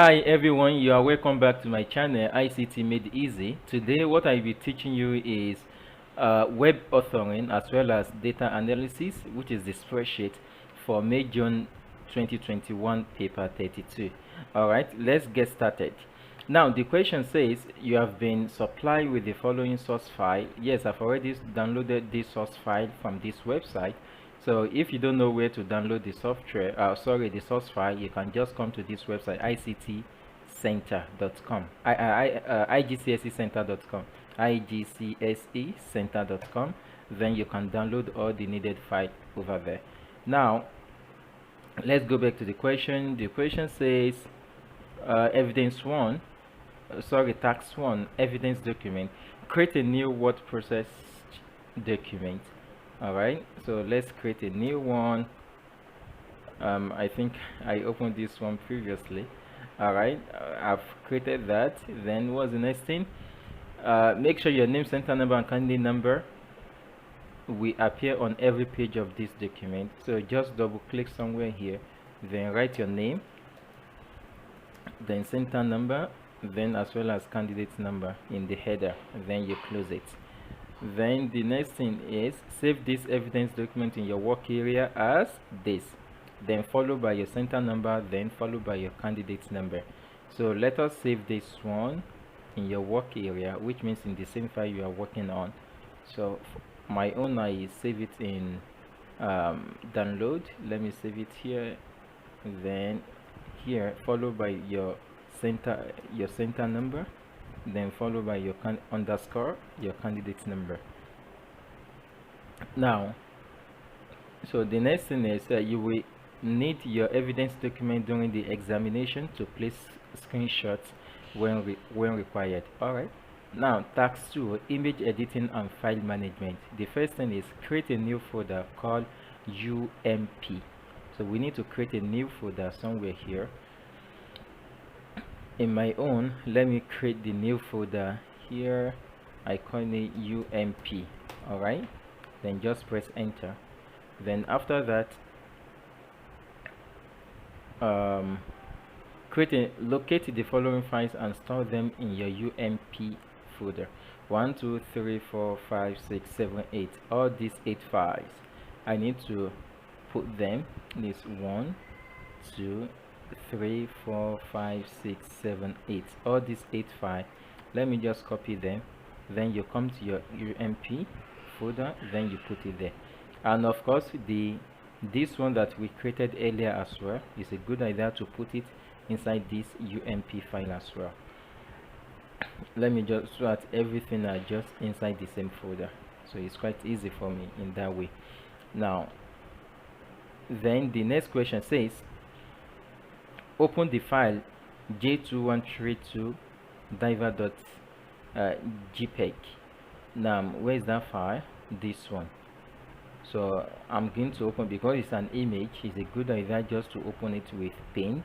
Hi everyone, you are welcome back to my channel ICT Made Easy. Today what I'll be teaching you is web authoring as well as data analysis, which is the spreadsheet for May June 2021 paper 32. Alright, let's get started. Now the question says you have been supplied with the following source file. Yes, I've already downloaded this source file from this website. So if you don't know where to download the software, the source file, you can just come to this website, ictcenter.com, igcsecenter.com, igcsecenter.com. Then you can download all the needed file over there. Now, let's go back to the question. The question says, task 1, evidence document. Create a new word processed document. Alright, so let's create a new one. I think I opened this one previously. Alright, I've created that. Then what's the next thing? Make sure your name, center number and candidate number will appear on every page of this document. So just double click somewhere here, then write your name, then center number, then as well as candidate number in the header, then you close it. Then the next thing is save this evidence document in your work area as this, then followed by your center number, then followed by your candidate number. So let us save this one in your work area, which means in the same file you are working on. So my own, I save it in download. Let me save it here, then here followed by your center number, then followed by your underscore your candidate number. Now, so the next thing is you will need your evidence document during the examination to place screenshots when required. All right, now task 2, image editing and file management. The first thing is create a new folder called UMP. So we need to create a new folder somewhere here. In my own, let me create the new folder here. I call it UMP. Alright, then just press enter. Then after that, locate the following files and store them in your UMP folder. 1 2 3 4 5 6 7 8. All these 8 files I need to put them. This 1 2 3 4 5 6 7 8, all these 8 files. Let me just copy them, then you come to your UMP folder, then you put it there. And of course this one that we created earlier as well, is a good idea to put it inside this UMP file as well. Let me just so that everything are just inside the same folder, so it's quite easy for me in that way. Now then the next question says open the file j2132 diver.jpg. Now where is that file? This one. So I'm going to open, because it's an image, it's a good idea just to open it with Paint.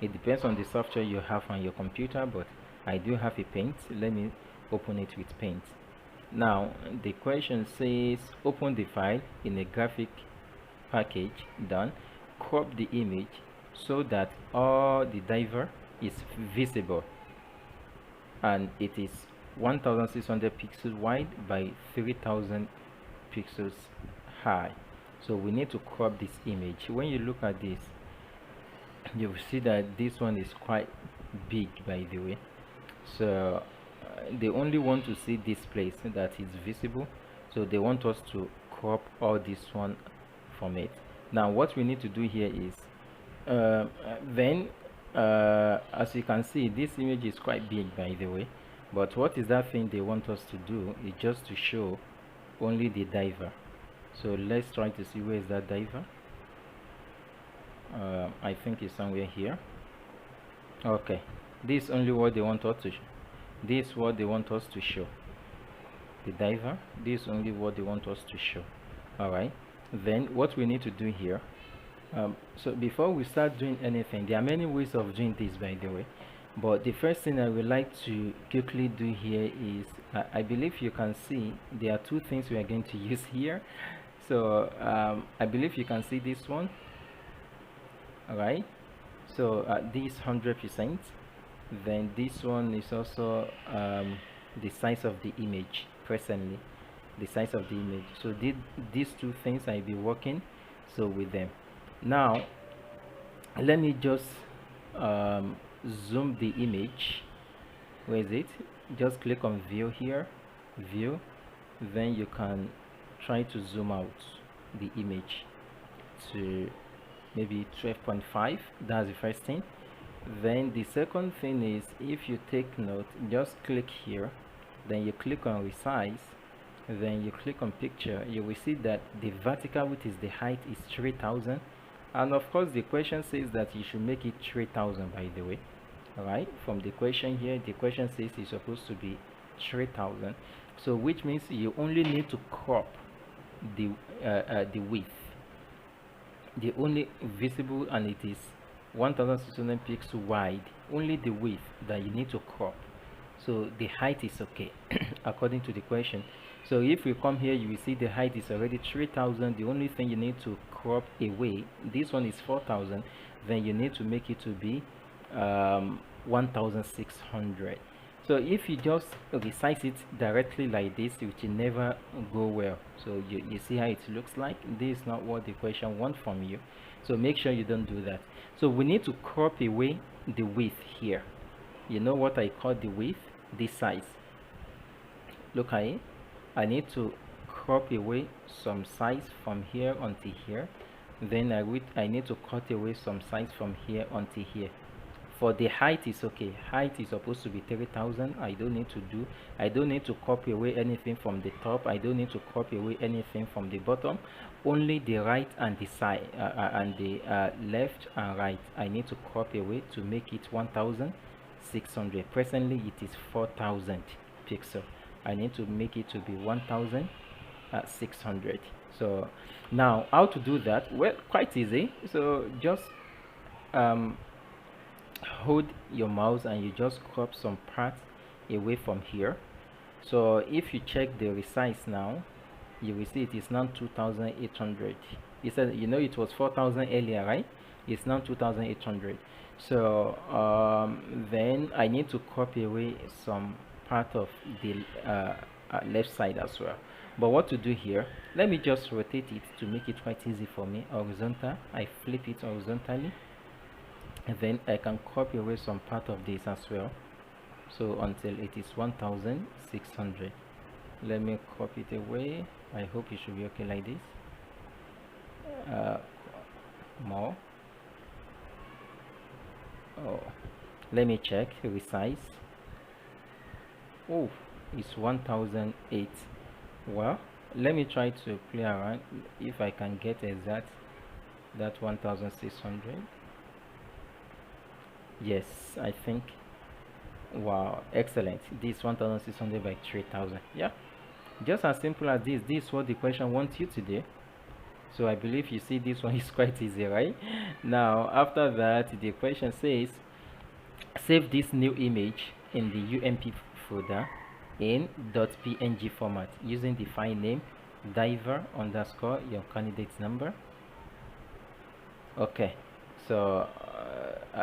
It depends on the software you have on your computer, but I do have a Paint. Let me open it with Paint. Now the question says open the file in a graphic package. Done. Crop the image so that all the diver is visible, and it is 1600 pixels wide by 3000 pixels high. So we need to crop this image. When you look at this, you will see that this one is quite big, by the way. So they only want to see this place that is visible, so they want us to crop all this one from it. Now what we need to do here is as you can see, this image is quite big, by the way, but what is that thing they want us to do is just to show only the diver. So let's try to see where is that diver. I think it's somewhere here. Okay, this is only what they want us to show. This is what they want us to show, the diver. This is only what they want us to show. Alright, then what we need to do here, so before we start doing anything, there are many ways of doing this, by the way, but the first thing I would like to quickly do here is I believe you can see there are two things we are going to use here. So I believe you can see this one. Alright, So this 100%. Then this one is also the size of the image presently, the size of the image. So these two things I'll be working so with them. Now let me just zoom the image. Where is it? Just click on view here, view, then you can try to zoom out the image to maybe 12.5. That's the first thing. Then the second thing is, if you take note, just click here, then you click on resize, then you click on picture. You will see that the vertical width is the height is 3000, and of course the question says that you should make it 3000, by the way. All right, from the question here, the question says it's supposed to be 3000, so which means you only need to crop the width, the only visible, and it is 1600 pixels wide, only the width that you need to crop. So the height is okay according to the question. So if you come here, you will see the height is already 3000. The only thing you need to crop away, this one is 4000, then you need to make it to be 1600. So if you just resize it directly like this, it will never go well. So you see how it looks like. This is not what the question wants from you, so make sure you don't do that. So we need to crop away the width here. You know what I call the width? This size. Look at it. I need to crop away some size from here until here. Then I need to cut away some size from here until here. For the height is okay. Height is supposed to be 3000. I don't need to copy away anything from the top. I don't need to copy away anything from the bottom. Only the right and the side and the left and right I need to copy away to make it 1600. Presently it is 4000 pixel. I need to make it to be 1600. So now how to do that? Well, quite easy. So just hold your mouse and you just crop some parts away from here. So if you check the resize now, you will see it is now 2800. You said, you know, it was 4000 earlier, right? It's now 2800. So then I need to copy away some part of the left side as well. But what to do here, let me just rotate it to make it quite easy for me. Horizontal, I flip it horizontally, and then I can copy away some part of this as well, so until it is 1600. Let me copy it away. I hope it should be okay like this. More. Oh, let me check resize. Oh, it's 1008. Well, let me try to play around if I can get exact that 1600. Yes, I think. Wow, excellent. This 1600 by 3000. Yeah, just as simple as this. This is what the question wants you to do. So I believe you see this one is quite easy, right? Now after that, the question says save this new image in the UMP folder in .png format using the file name diver underscore your candidate's number. Okay, so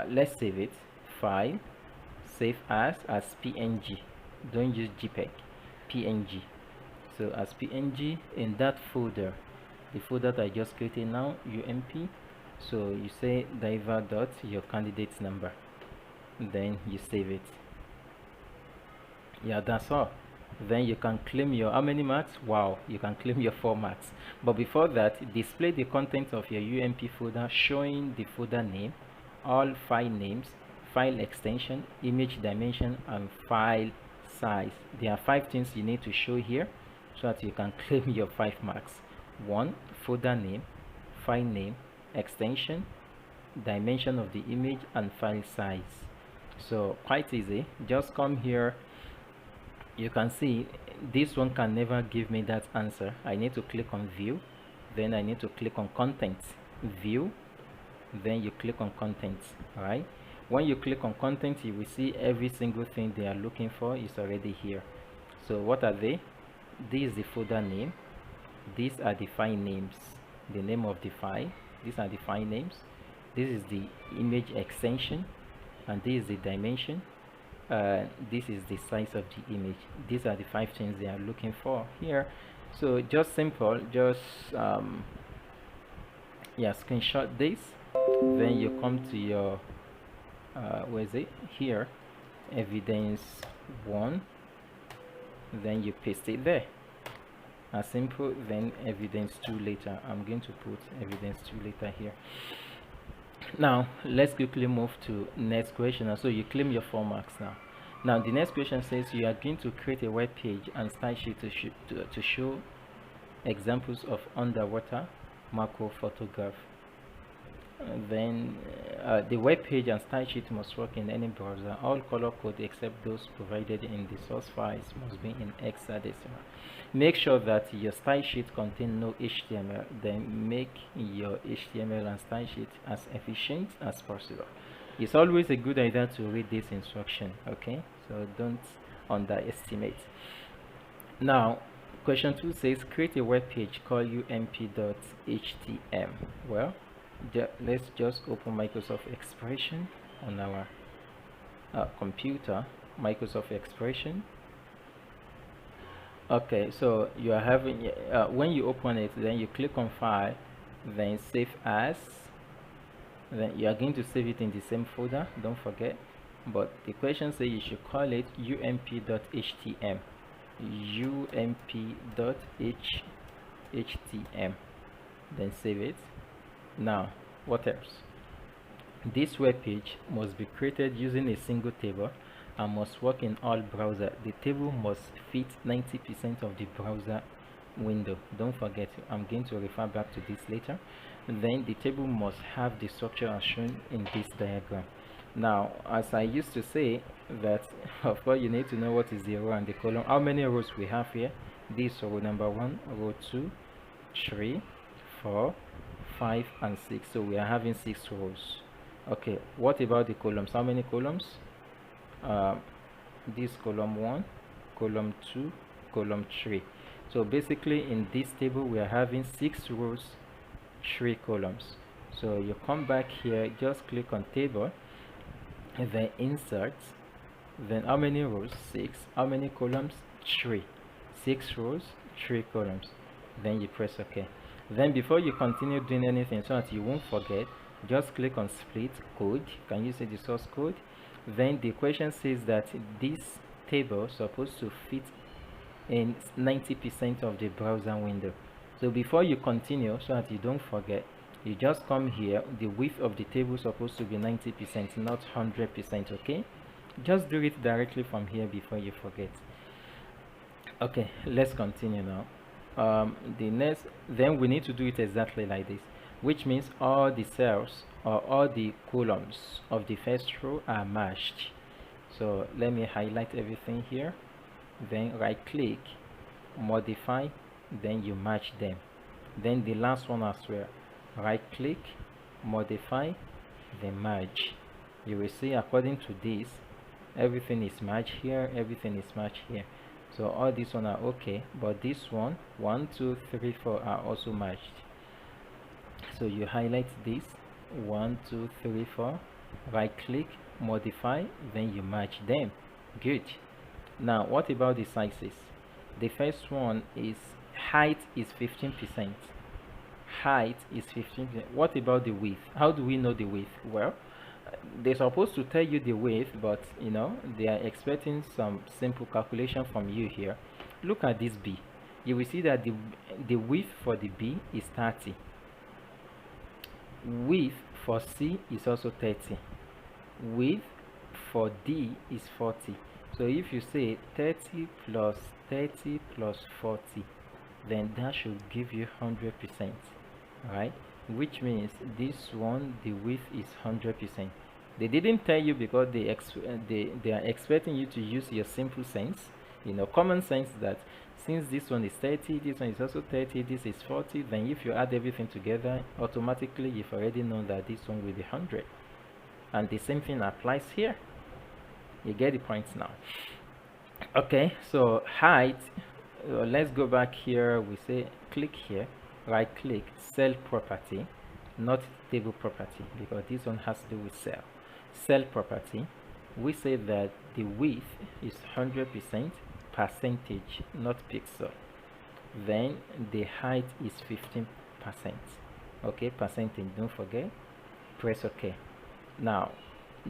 let's save it. File, save as PNG. Don't use JPEG, PNG. So as PNG in that folder, the folder that I just created now, UMP. So you say diver dot your candidate's number, then you save it. Yeah, that's all. Then you can claim your, how many marks? Wow, you can claim your 4 marks. But before that, display the content of your UMP folder showing the folder name, all file names, file extension, image dimension, and file size. There are 5 things you need to show here so that you can claim your 5 marks. 1, folder name, file name, extension, dimension of the image, and file size. So quite easy. Just come here. You can see this one can never give me that answer. I need to click on view, then I need to click on content, view, then you click on content. All right, when you click on content, you will see every single thing they are looking for is already here. So what are they? This is the folder name, these are the file names, the name of the file, these are the file names, this is the image extension, and this is the dimension. This is the size of the image. These are the 5 things they are looking for here. So just simple, just yeah, screenshot this, then you come to your where is it here, evidence 1, then you paste it there as simple. Then evidence 2 later. I'm going to put evidence 2 later here. Now let's quickly move to next question. So you claim your 4 marks now. Now the next question says you are going to create a web page and style sheet to show examples of underwater macro photograph. Then the web page and style sheet must work in any browser. All color code except those provided in the source files must be in hexadecimal. Make sure that your style sheet contains no HTML. Then make your HTML and style sheet as efficient as possible. It's always a good idea to read this instruction, okay? So don't underestimate. Now question 2 says create a web page called ump.htm. Well, let's just open Microsoft Expression on our computer. Microsoft Expression. Okay, so you are having when you open it, then you click on file, then save as, then you are going to save it in the same folder, don't forget. But the question says you should call it ump.htm, ump.htm, then save it. Now what else? This web page must be created using a single table and must work in all browsers. The table must fit 90% of the browser window. Don't forget, I'm going to refer back to this later. Then the table must have the structure as shown in this diagram. Now, as I used to say, that of course you need to know what is the row and the column. How many rows we have here? This row number 1, row 2, 3, 4, 5 and 6. So we are having 6 rows. Okay, what about the columns? How many columns? This column 1, column 2, column 3. So basically in this table we are having 6 rows, 3 columns. So you come back here, just click on table, and then insert. Then how many rows? 6. How many columns? 3. 6 rows, 3 columns. Then you press OK. Then before you continue doing anything, so that you won't forget, just click on split code. Can you see the source code? Then the question says that this table is supposed to fit in 90% of the browser window. So before you continue, so that you don't forget, you just come here. The width of the table is supposed to be 90%, not 100%. Okay, just do it directly from here before you forget. Okay, let's continue now. Then we need to do it exactly like this, which means all the cells or all the columns of the first row are matched. So let me highlight everything here, then right click, modify, then you match them. Then the last one as well, right click, modify, then merge. You will see according to this, everything is matched here, everything is matched here. So all these one are okay, but this one, 1, 2, 3, 4 are also matched. So you highlight this, 1, 2, 3, 4, right click, modify, then you match them. Good. Now what about the sizes? The first one is height is 15%. Height is 15%. What about the width? How do we know the width? Well, they're supposed to tell you the width, but you know they are expecting some simple calculation from you here. Look at this B. You will see that the width for the B is 30. Width for C is also 30. Width for D is 40. So if you say 30 plus 30 plus 40, then that should give you 100%, right? Which means this one, the width is 100%. They didn't tell you because they are expecting you to use your simple sense, you know, common sense, that since this one is 30, this one is also 30, this is 40, then if you add everything together, automatically you've already known that this one will be 100. And the same thing applies here. You get the points now. Okay, so height, let's go back here. We say click here, right click, cell property, not table property, because this one has to do with cell property. We say that the width is 100% percentage, not pixel. Then the height is 15%. Okay, percentage, don't forget. Press OK. Now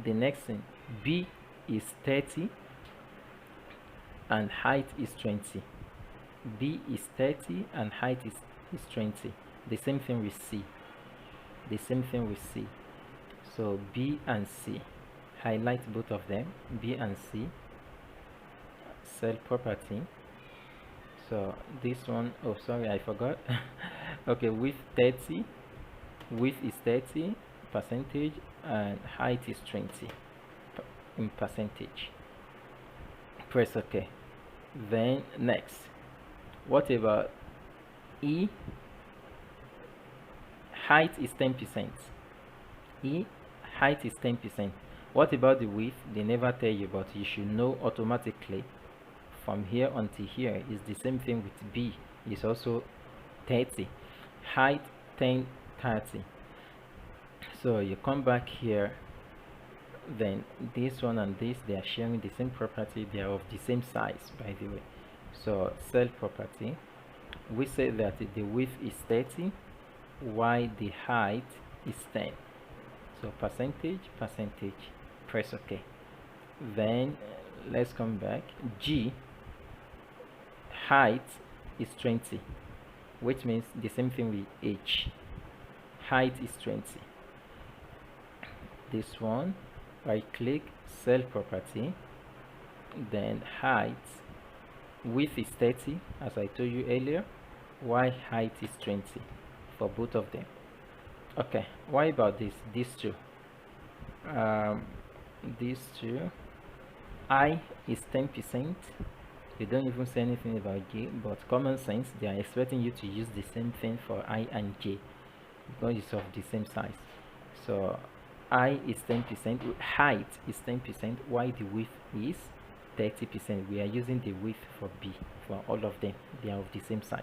the next thing, B is 30 and height is 20. B is 30 and height is 20. The same thing with C. The same thing with C. So B and C, highlight both of them, B and C, cell property. So this one, oh sorry, I forgot. Okay, width 30, width is 30 percentage and height is 20 in percentage. Press OK. Then next, what about E? Height is 10%. E, height is 10%. What about the width? They never tell you, but you should know automatically from here until here is the same thing with B. Is also 30. Height 10, 30. So you come back here, then this one and this, they are sharing the same property. They are of the same size, by the way. So cell property, we say that the width is 30 while the height is 10. So percentage, press OK. Then let's come back. G, height is 20, which means the same thing with H. Height is 20. This one, right click, cell property, then height, width is 30 as I told you earlier, while height is 20 for both of them. Okay, why about these two? These two, I is 10%. They don't even say anything about J, but common sense, they are expecting you to use the same thing for I and J because it's of the same size. So I is 10%, height is 10%, while the width is 30%. We are using the width for B for all of them. They are of the same size.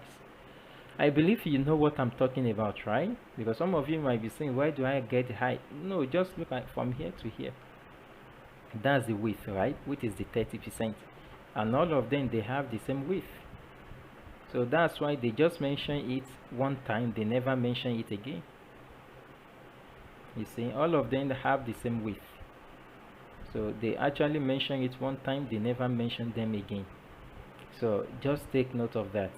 I believe you know what I'm talking about, right? Because some of you might be saying, why do I get the height? No, just look at from here to here. That's the width, right? Which is the 30%. And all of them, they have the same width. So that's why they just mention it one time. They never mention it again. You see, all of them have the same width. So they actually mention it one time. They never mention them again. So just take note of that.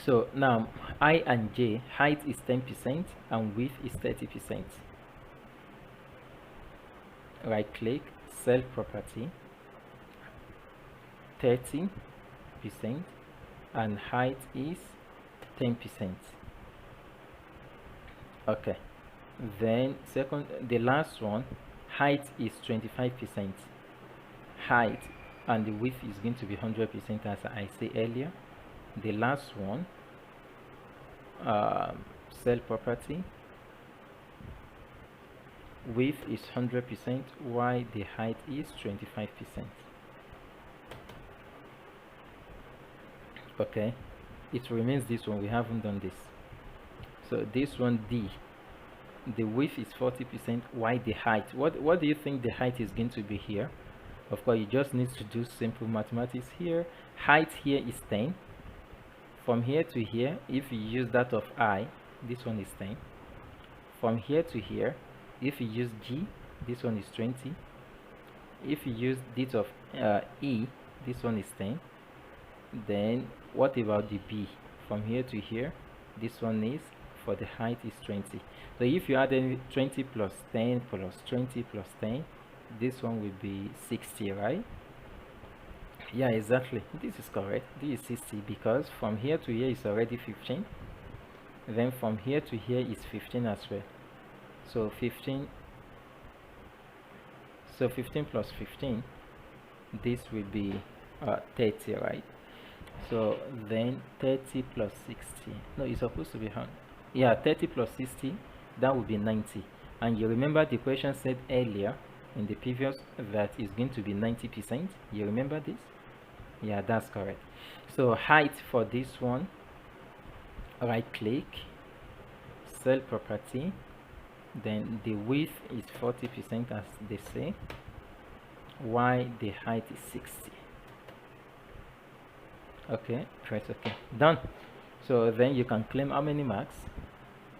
So now I and J, height is 10% and width is 30%. Right click, cell property, 30% and height is 10%. Okay, then the last one, height is 25%. Height and the width is going to be 100% as I said earlier. The last one, cell property, width is 100% while the height is 25%. Okay, it remains this one. We haven't done this. So this one, D, the width is 40% while the height, what do you think the height is going to be here? Of course, you just need to do simple mathematics here. Height here is 10. From here to here, if you use that of I, this one is 10. From here to here, if you use G, this one is 20. If you use this of E, this one is 10. Then what about the B? From here to here, this one is, for the height is 20. So if you add 20 plus 10 plus 20 plus 10, this one will be 60, right? Yeah, exactly. This is correct. This is 60 because from here to here is already 15. Then from here to here is 15 as well. So 15 plus 15, this will be 30, right? So then 30 plus 60, no, it's supposed to be 100. Yeah, 30 plus 60, that would be 90. And you remember the question said earlier in the previous that is going to be 90%. You remember this? Yeah, that's correct. So height for this one, right click, cell property, then the width is 40% as they say, while the height is 60. Okay, press OK. Done. So then you can claim how many marks?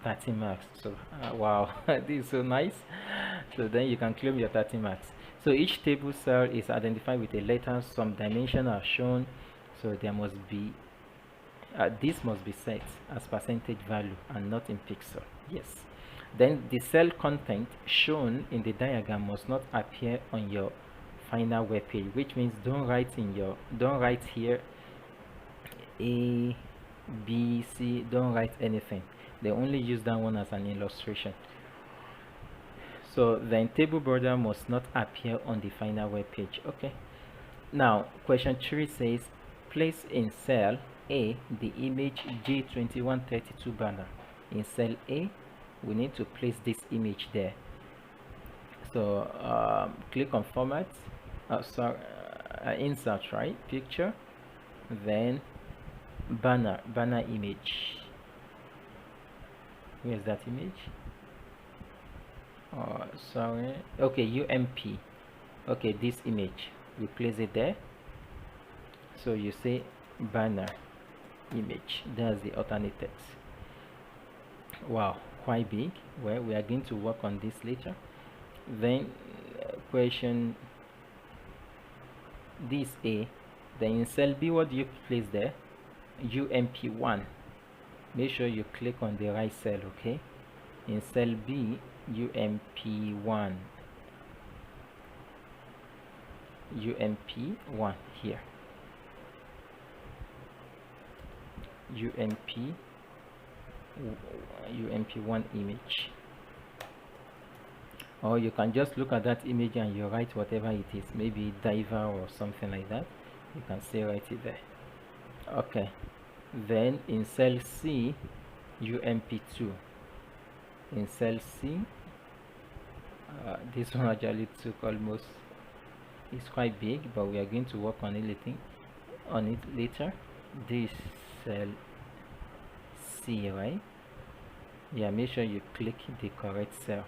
30 marks. So wow, this is so nice. So then you can claim your 30 marks. So each table cell is identified with a letter. Some dimensions are shown. So there must be this must be set as percentage value and not in pixel. Yes. Then the cell content shown in the diagram must not appear on your final web page, which means don't write here A, B, C, don't write anything. They only use that one as an illustration. So then table border must not appear on the final web page. Okay. Now question 3 says place in cell A the image G2132 banner. In cell A we need to place this image there. So click on format, insert, right, picture, then banner image. Where's that image? Sorry, okay, UMP. Okay, this image, we place it there. So you say banner image, that's the alternate text. Wow, quite big. Well, we are going to work on this later. Then question this A, then in cell B what do you place there? UMP1. Make sure you click on the right cell. Okay, in cell B UMP1 here, UMP1 image. Or you can just look at that image and you write whatever it is, maybe diver or something like that. You can say write it there. Okay, then in cell C UMP2. In cell C, this one actually took almost, it's quite big, but we are going to work on it later. This cell C, right? Yeah, make sure you click the correct cell.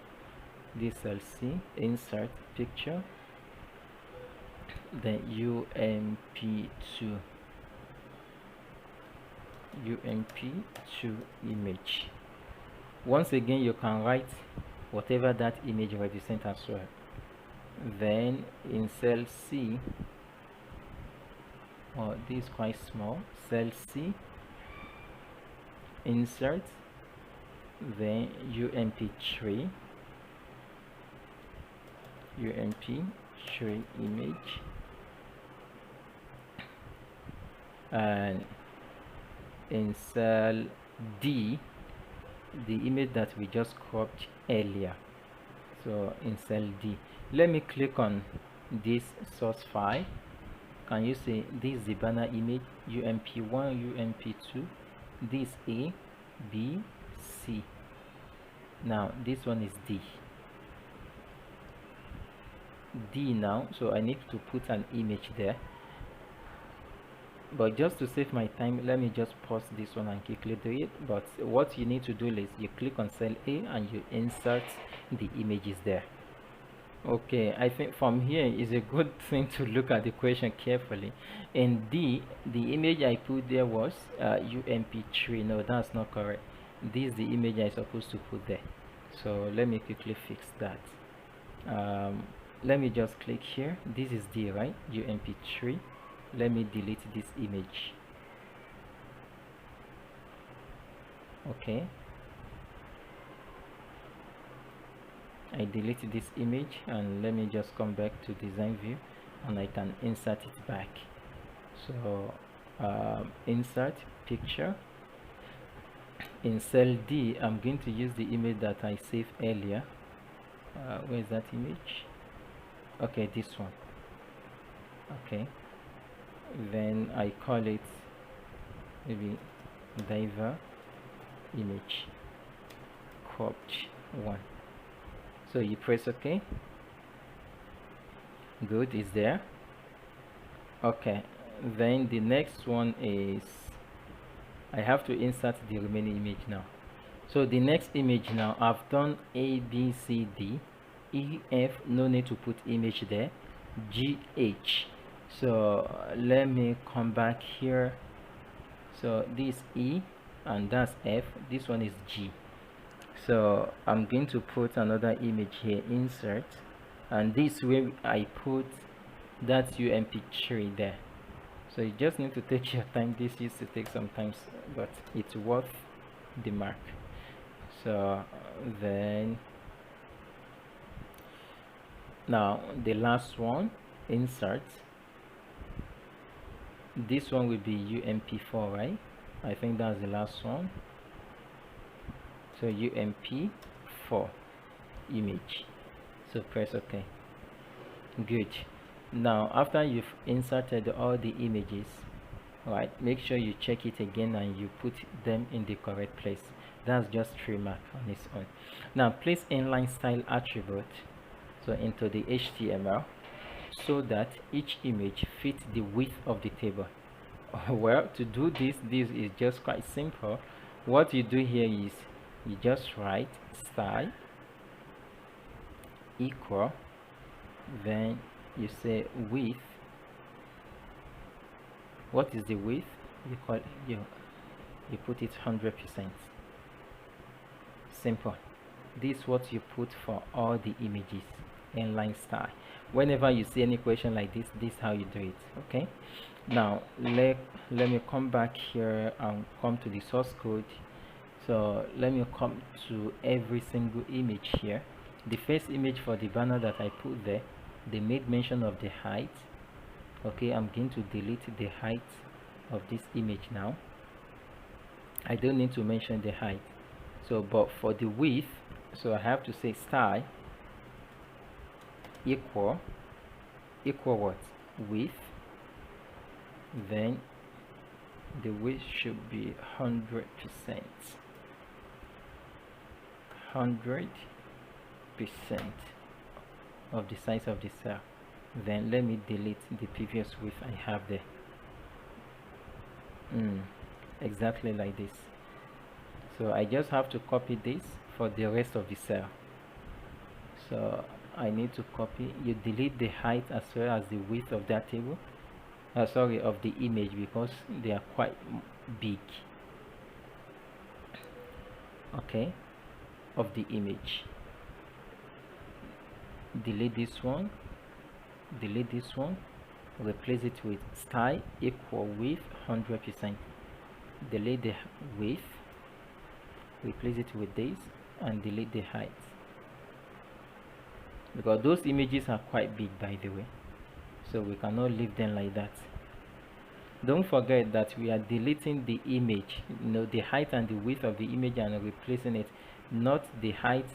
This cell C, insert picture, then UMP2 image. Once again, you can write whatever that image represents as well. Then in cell C, this is quite small, cell C, insert, then UMP3 image, and in cell D the image that we just cropped earlier. So in cell D, let me click on this source file. Can you see this is the banner image? UMP1, UMP2, this A, B, C. Now this one is D now, so I need to put an image there, but just to save my time, let me just pause this one and quickly do it. But what you need to do is you click on cell A and you insert the images there. Okay, I think from here is a good thing to look at the question carefully. In D, the image I put there was UMP3. No, that's not correct. This is the image I'm supposed to put there. So let me quickly fix that. Let me just click here. This is D, right? UMP3. Let me delete this image. Okay, I deleted this image, and let me just come back to design view and I can insert it back. So insert picture. In cell D, I'm going to use the image that I saved earlier. Where is that image? Okay, this one. Okay, then I call it maybe diver image cropped one. So you press OK. Good, is there. Okay, then the next one is I have to insert the remaining image now. So the next image now, I've done A, B, C, D, E, F, no need to put image there, G, H. So let me come back here. So this E and that's F, this one is G. So I'm going to put another image here, insert, and this way I put that UMP3 there. So you just need to take your time. This used to take some time, but it's worth the mark. So then now the last one, insert, this one will be UMP4, right? I think that's the last one. So UMP4 image. So press OK. Good. Now after you've inserted all the images, right, make sure you check it again and you put them in the correct place. That's just trademark on its own. Now place inline style attribute so into the HTML so that each image fits the width of the table. Well, to do this is just quite simple. What you do here is you just write style equal, then you say width. What is the width? You call you put it 100%. Simple. This is what you put for all the images. Inline style. Whenever you see any question like this is how you do it. Okay, now let me come back here and come to the source code. So let me come to every single image here. The first image for the banner that I put there, they made mention of the height. Okay, I'm going to delete the height of this image now. I don't need to mention the height. So but for the width, so I have to say style equal what? Width. Then the width should be 100%. 100% of the size of the cell. Then let me delete the previous width I have there. Exactly like this. So I just have to copy this for the rest of the cell. So I need to copy. You delete the height as well as the width of that table. Sorry, of the image, because they are quite big. Okay, of the image. Delete this one. Delete this one. Replace it with style equal width 100%. Delete the width. Replace it with this and delete the height, because those images are quite big, by the way, so we cannot leave them like that. Don't forget that we are deleting the image, the height and the width of the image, and replacing it, not the height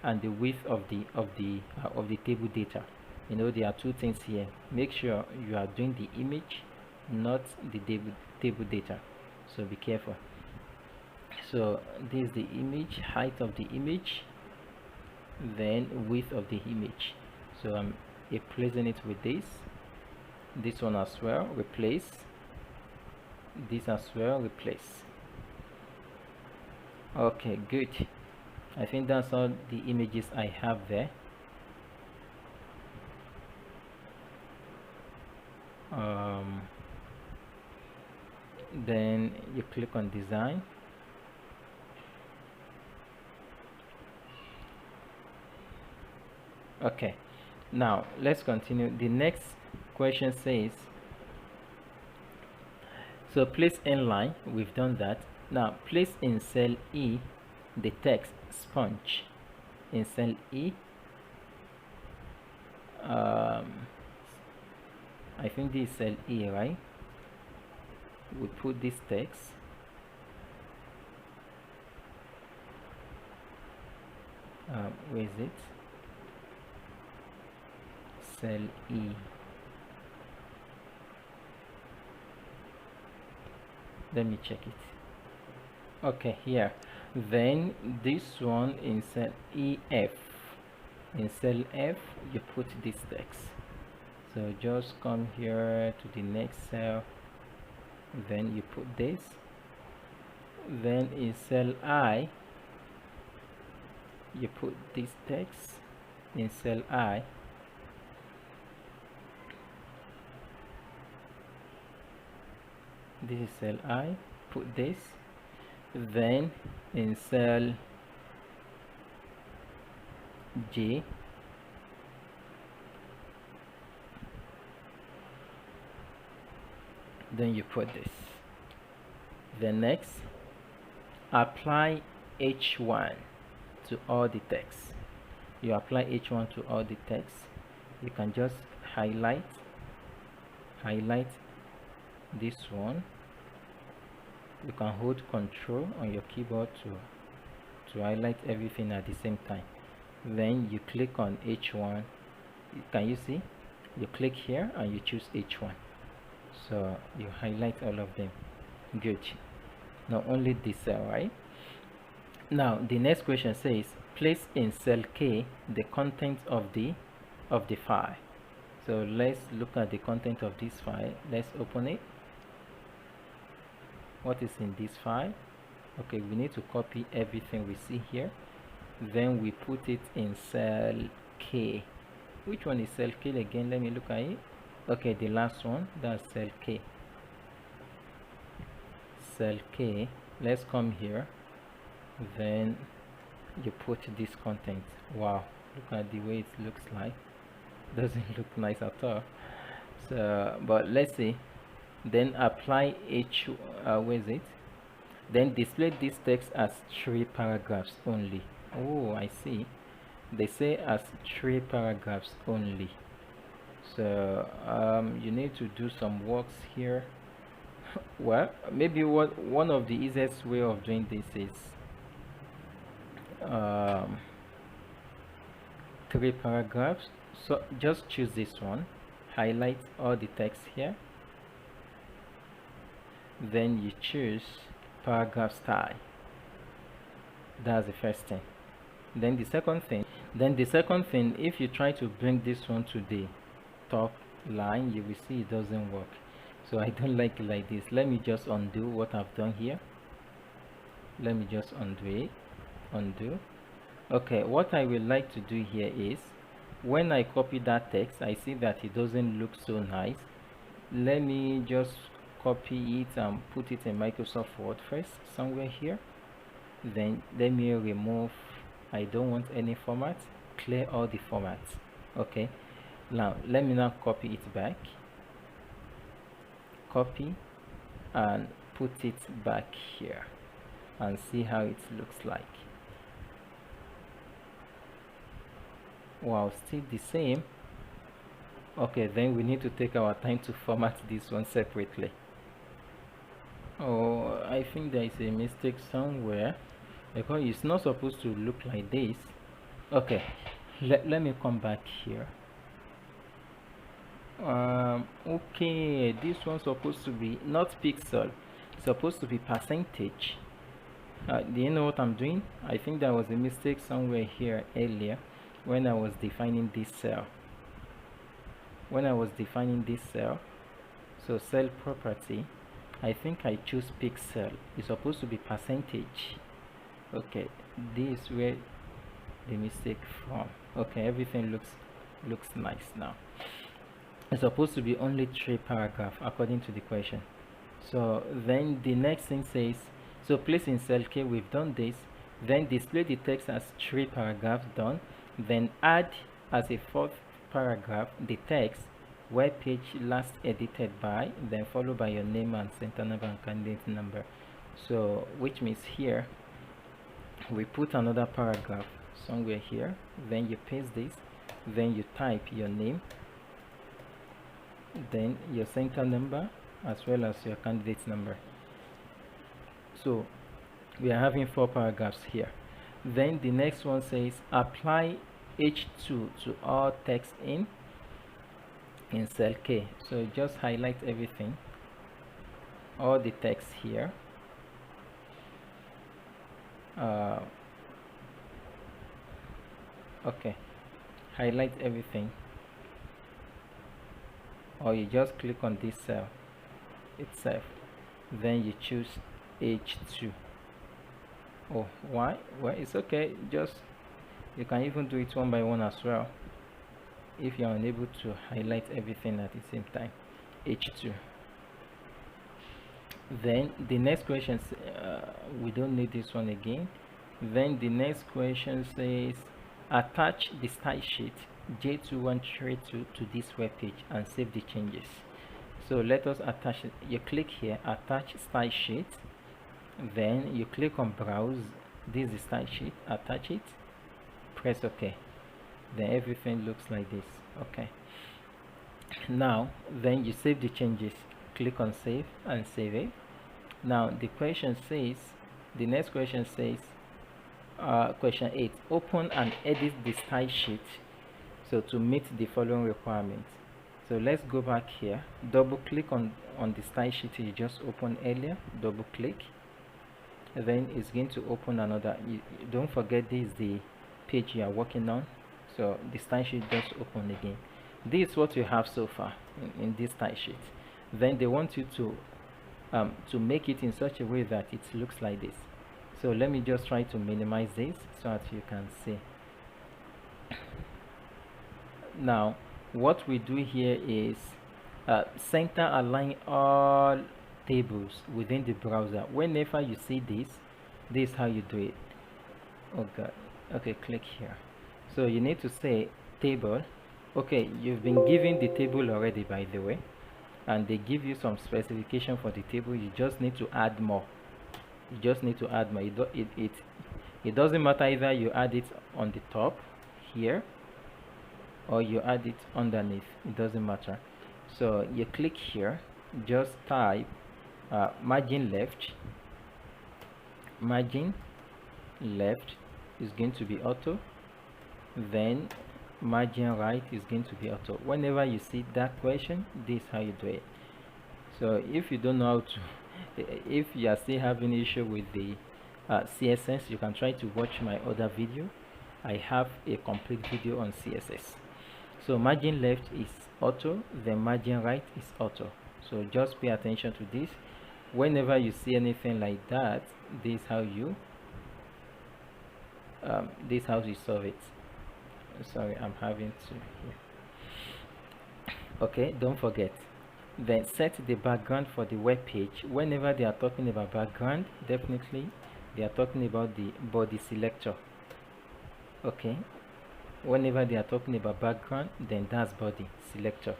and the width of the table data. There are two things here. Make sure you are doing the image, not the table data, so be careful. So this is the image, height of the image, then width of the image. So I'm replacing it with this one as well, replace this as well, replace. Okay, good. I think that's all the images I have there. Then you click on design. Okay, now let's continue. The next question says, so place inline, we've done that. Now place in cell E the text sponge. In cell E, I think this is cell E, right? We put this text. Where is it? Cell E. Let me check it. Okay, here. Then this one in cell EF. In cell F, you put this text. So just come here to the next cell. Then you put this. then in cell I you put this text in cell I. This is cell I, put this. Then in cell J then you put this. Then next, apply H1 to all the text. You apply H1 to all the text. You can just highlight this one. You can hold Control on your keyboard to highlight everything at the same time. Then you click on H1. Can you see? You click here and you choose H1. So you highlight all of them. Good. Not only this cell, right? Now the next question says place in cell K the content of the file. So let's look at the content of this file. Let's open it. What is in this file? Okay, we need to copy everything we see here. Then we put it in cell K. Which one is cell K again? Let me look at it. Okay, the last one, that's cell K. Cell K. Let's come here. Then you put this content. Wow, look at the way it looks like. Doesn't look nice at all. So but let's see. Then apply where is it? Then display this text as 3 paragraphs only. Oh, I see. They say as 3 paragraphs only. So you need to do some works here. Well, maybe one of the easiest way of doing this is 3 paragraphs. So just choose this one, highlight all the text here, then you choose paragraph style. That's the first thing. Then the second thing, if you try to bring this one to the top line, you will see it doesn't work. So I don't like it like this. Let me just undo what I've done here. Let me just undo. Okay, what I would like to do here is when I copy that text, I see that it doesn't look so nice. Let me just copy it and put it in Microsoft Word first, somewhere here. Then let me remove, I don't want any format, clear all the formats. Okay, now let me now copy it back, copy and put it back here and see how it looks like. Wow, still the same. Okay, then we need to take our time to format this one separately. Oh, I think there is a mistake somewhere because it's not supposed to look like this. Okay, let me come back here. Okay, this one's supposed to be not pixel, it's supposed to be percentage. Do you know what I'm doing? I think there was a mistake somewhere here earlier when I was defining this cell. So cell property, I think I choose pixel. It's supposed to be percentage. Okay, this is where the mistake from. Okay, everything looks nice now. It's supposed to be only 3 paragraphs according to the question. So then the next thing says, so place in cell K, we've done this. Then display the text as 3 paragraphs, done. Then add as a 4th paragraph the text web page last edited by, then followed by your name and center number and candidate number. So which means here we put another paragraph somewhere here, then you paste this, then you type your name, then your center number as well as your candidate number. So we are having 4 paragraphs here. Then the next one says apply H2 to all text in cell K. So just highlight everything, all the text here. Okay, highlight everything, or you just click on this cell itself, then you choose H2. Oh, why? Well, it's okay. Just you can even do it one by one as well if you are unable to highlight everything at the same time. H2. Then the next question, we don't need this one again. Then the next question says, attach the style sheet J2132 to this web page and save the changes. So let us attach it. You click here, attach style sheet. Then you click on browse. This is the style sheet. Attach it. Press OK. Then everything looks like this. Okay. Now, then you save the changes. Click on save and save it. Now the question says, the next question says, question 8, open and edit the style sheet so to meet the following requirements. So let's go back here, double click on the style sheet you just opened earlier, double click, and then it's going to open another. Don't forget this is the page you are working on, so the style sheet just open again. This is what you have so far in this style sheet. Then they want you to make it in such a way that it looks like this. So let me just try to minimize this so that you can see. Now what we do here is center align all tables within the browser. Whenever you see this is how you do it. Oh god. Okay, click here. So you need to say table. Okay, you've been given the table already, by the way, and they give you some specification for the table. You just need to add more. You just need to add more. It doesn't matter either you add it on the top here or you add it underneath. It doesn't matter. So you click here, just type margin left. Margin left is going to be auto, then margin right is going to be auto. Whenever you see that question, this is how you do it. So if you don't know how to, if you are still having issue with the CSS, you can try to watch my other video. I have a complete video on CSS. So margin left is auto, then margin right is auto. So just pay attention to this. Whenever you see anything like that, this is how you solve it. Sorry, I'm having to. Okay, don't forget. Then set the background for the web page. Whenever they are talking about background, definitely they are talking about the body selector. Okay, whenever they are talking about background, then that's body selector.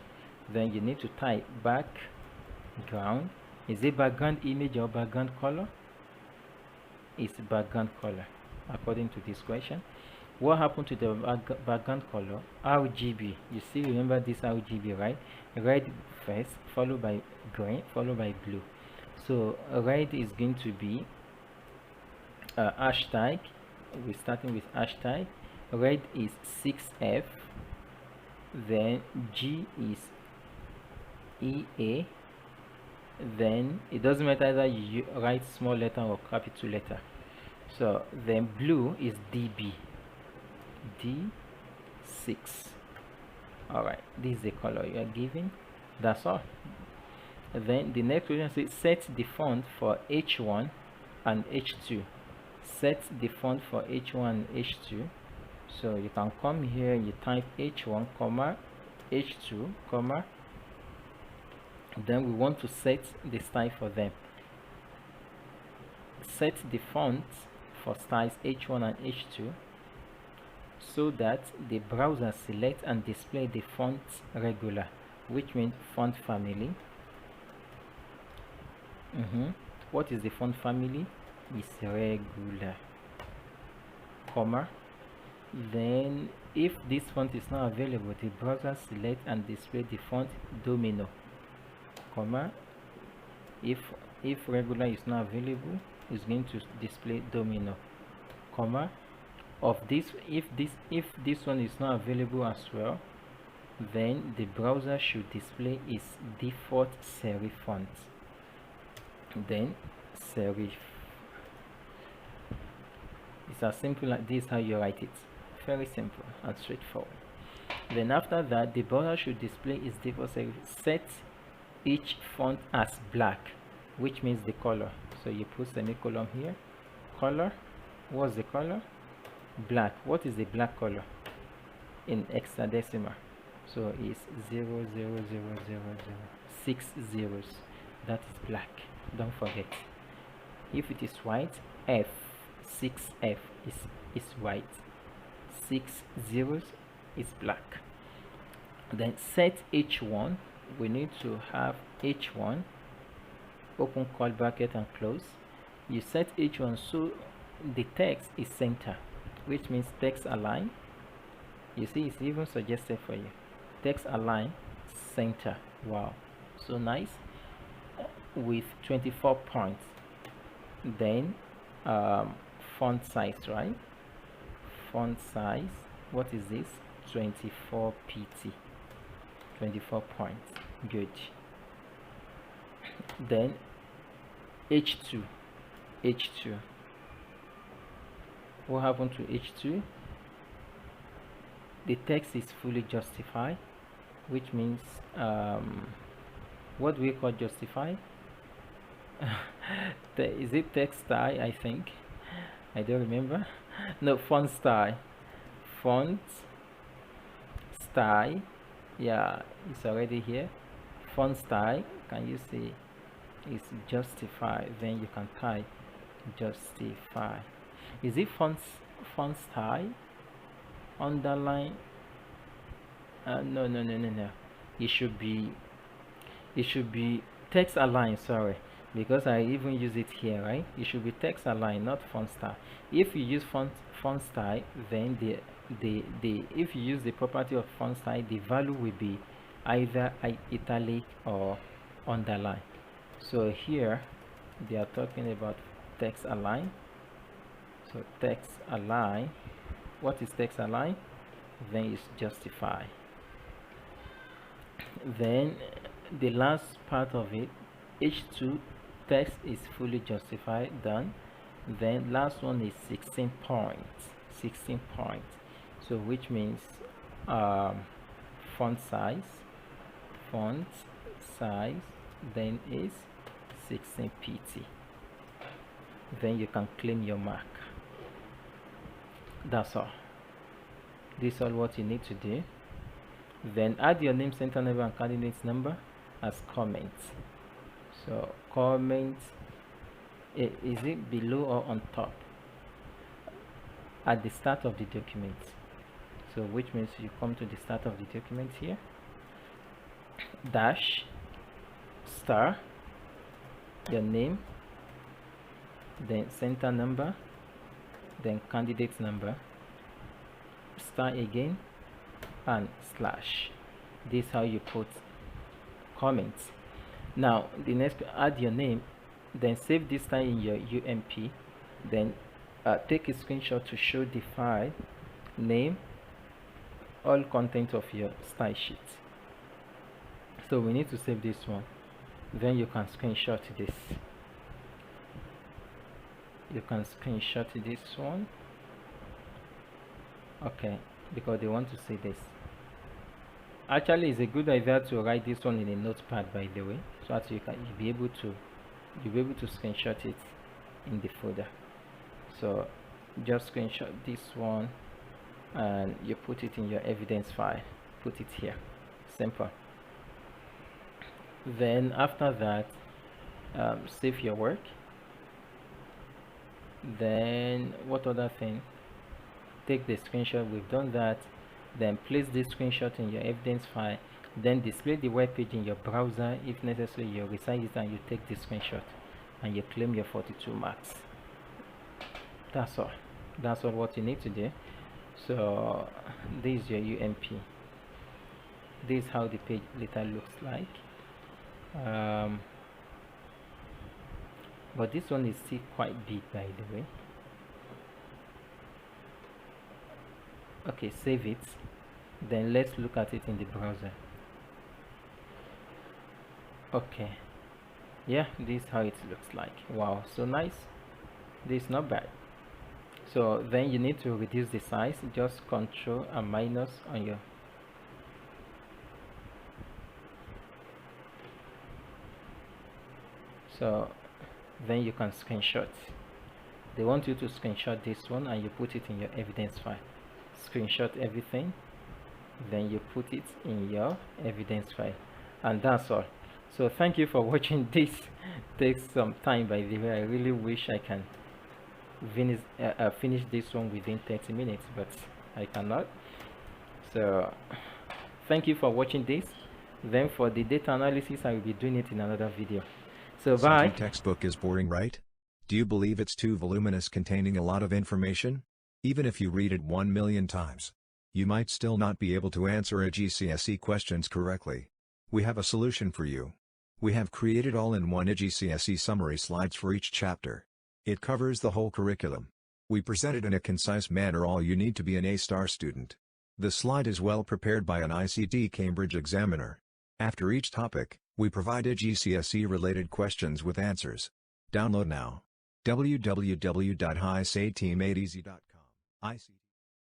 Then you need to type background. Is it background image or background color? It's background color according to this question. What happened to the background color? RGB. You see, remember this RGB, right? Red first, followed by green, followed by blue. So red is going to be hashtag. We're starting with hashtag. Red is 6F. Then G is EA. Then it doesn't matter either you write small letter or capital letter. So then blue is DB. D6. Alright, this is the color you are giving. That's all. Then the next question says set the font for H1 and H2. Set the font for H1 and H2. So you can come here, you type H1 comma H2 comma, then we want to set the style for them. Set the font for styles H1 and H2 so that the browser select and display the font regular, which means font family. What is the font family? Is regular, comma. Then if this font is not available, the browser select and display the font domino, comma. If regular is not available, it's going to display domino, comma. Of this, if this one is not available as well, then the browser should display its default serif font. Then serif. It's as simple as this, how you write it. Very simple and straightforward. Then after that, the browser should display its default serif. Set each font as black, which means the color. So you put semicolon here, color, What's the color? Black. What is the black color in hexadecimal? So it's 0, 0, 0, 0, 0, 6 zeros. That is black. Don't forget. If it is white, F, 6F is white. 6 zeros is black. Then set H1. We need to have H1, open curly bracket and close. You set H1 so the text is center, which means text align. You see, it's even suggested for you. Text align center. Wow, so nice. With 24 points. Then font size, right? Font size, what is this? 24 pt, 24 points. Good. Then H2. What happened to H2? The text is fully justified, which means what do we call justify? Is it text style? I think I don't remember. No, font style. Font style, yeah, it's already here. Font style, can you see? It's justify. Then you can type justify. Is it font style? Underline? No. It should be text align. Sorry, because I even use it here, right? It should be text align, not font style. If you use font style, then if you use the property of font style, the value will be either italic or underline. So here they are talking about text align. So text align, what is text align? Then it's justify. Then the last part of it, H2, text is fully justified, done. Then last one is 16 points. So which means font size then is 16 pt. Then you can claim your mark. That's all. This is all what you need to do. Then add your name, center number and candidate's number as comments. So comment, is it below or on top? At the start of the document. So which means you come to the start of the document here, dash, star, your name, then center number, then candidate number, star again, and slash. This is how you put comments. Now the next, add your name, then save this style in your UMP, then take a screenshot to show the file name, all content of your style sheet. So we need to save this one. Then you can screenshot this. You can screenshot this one. Okay, because they want to see this. Actually, it's a good idea to write this one in a notepad, by the way, so that you'll be able to screenshot it in the folder. So just screenshot this one and you put it in your evidence file, put it here. Simple. Then after that, save your work. Then what other thing? Take the screenshot. We've done that. Then place this screenshot in your evidence file, then display the web page in your browser. If necessary, you resize it and you take the screenshot and you claim your 42 marks. That's all. That's all what you need to do. So this is your UMP. This is how the page later looks like. But this one is still quite big, by the way. Okay, save it. Then let's look at it in the browser. Okay, yeah, this is how it looks like. Wow, so nice. This is not bad. So then you need to reduce the size. Just Control and minus on your then you can screenshot They want you to screenshot this one and you put it in your evidence file. Screenshot everything, then you put it in your evidence file, and that's all. So thank you for watching. This takes some time, by the way. I really wish I can finish this one within 30 minutes, but I cannot. So thank you for watching this. Then for the data analysis, I will be doing it in another video. So bye. Some textbook is boring, right? Do you believe it's too voluminous, containing a lot of information? Even if you read it 1 million times, you might still not be able to answer a GCSE questions correctly. We have a solution for you. We have created all-in-one IGCSE summary slides for each chapter. It covers the whole curriculum. We present it in a concise manner, all you need to be an A-star student. The slide is well prepared by an ICT Cambridge examiner. After each topic, we provide IGCSE-related questions with answers. Download now. www.ictmadeeasy.com